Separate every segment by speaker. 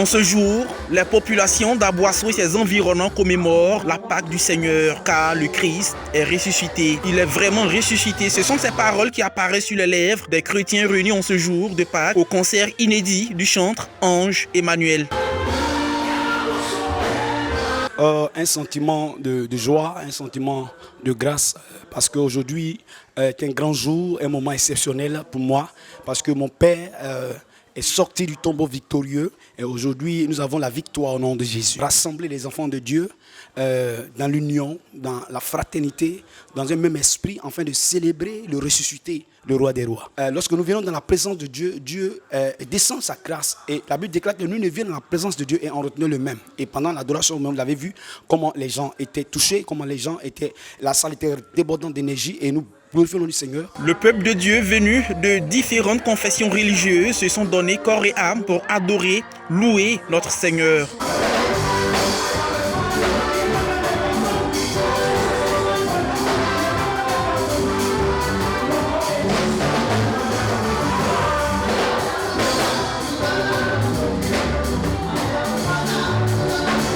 Speaker 1: En ce jour, les populations d'Aboisseau et ses environnants commémorent la Pâque du Seigneur, car le Christ est ressuscité. Il est vraiment ressuscité. Ce sont ces paroles qui apparaissent sur les lèvres des chrétiens réunis en ce jour de Pâques au concert inédit du chantre Ange Emmanuel.
Speaker 2: Un sentiment de joie, un sentiment de grâce, parce qu'aujourd'hui est un grand jour, un moment exceptionnel pour moi, parce que mon père est sorti du tombeau victorieux et aujourd'hui nous avons la victoire au nom de Jésus. Rassembler les enfants de Dieu dans l'union, dans la fraternité, dans un même esprit, afin de célébrer le ressuscité, le roi des rois. Lorsque nous venons dans la présence de Dieu, Dieu descend sa grâce et la Bible déclare que nous ne venons dans la présence de Dieu et en retenant le même. Et pendant l'adoration, vous l'avez vu, comment les gens étaient touchés, comment les gens étaient, la salle était débordante d'énergie et nous glorifions le nom du Seigneur.
Speaker 1: Le peuple de Dieu venu de différentes confessions religieuses se sont donnés corps et âme pour adorer, louer notre Seigneur.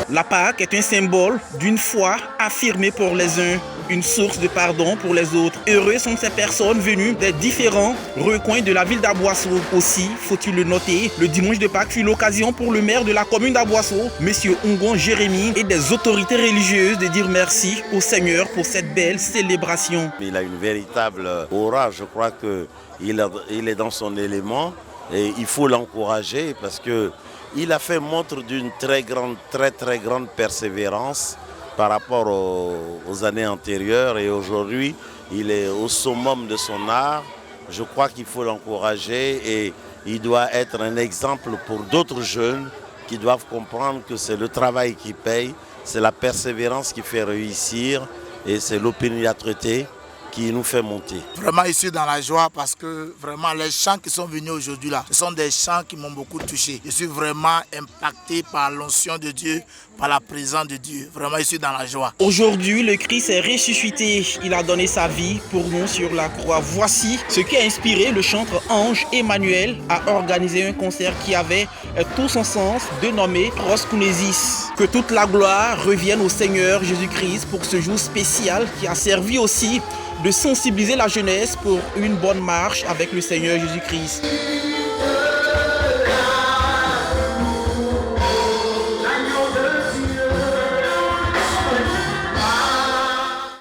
Speaker 1: La Pâque est un symbole d'une foi affirmée pour les uns, une source de pardon pour les autres. Heureux sont ces personnes venues des différents recoins de la ville d'Aboisseau. Aussi, faut-il le noter, le dimanche de Pâques fut l'occasion pour le maire de la commune d'Aboisseau, M. Ongon Jérémy, et des autorités religieuses de dire merci au Seigneur pour cette belle célébration.
Speaker 3: Il a une véritable aura, je crois qu'il est dans son élément et il faut l'encourager parce que il a fait montre d'une très grande persévérance par rapport aux années antérieures et aujourd'hui il est au summum de son art. Je crois qu'il faut l'encourager et il doit être un exemple pour d'autres jeunes qui doivent comprendre que c'est le travail qui paye, c'est la persévérance qui fait réussir et c'est l'opiniâtreté qui nous fait monter.
Speaker 4: Vraiment, je suis dans la joie parce que vraiment les chants qui sont venus aujourd'hui là, ce sont des chants qui m'ont beaucoup touché. Je suis vraiment impacté par l'onction de Dieu, par la présence de Dieu. Vraiment, je suis dans la joie.
Speaker 1: Aujourd'hui, le Christ est ressuscité. Il a donné sa vie pour nous sur la croix. Voici ce qui a inspiré le chantre Ange Emmanuel à organiser un concert qui avait tout son sens, dénommé Proskunesis. Que toute la gloire revienne au Seigneur Jésus-Christ pour ce jour spécial qui a servi aussi de sensibiliser la jeunesse pour une bonne marche avec le Seigneur Jésus-Christ.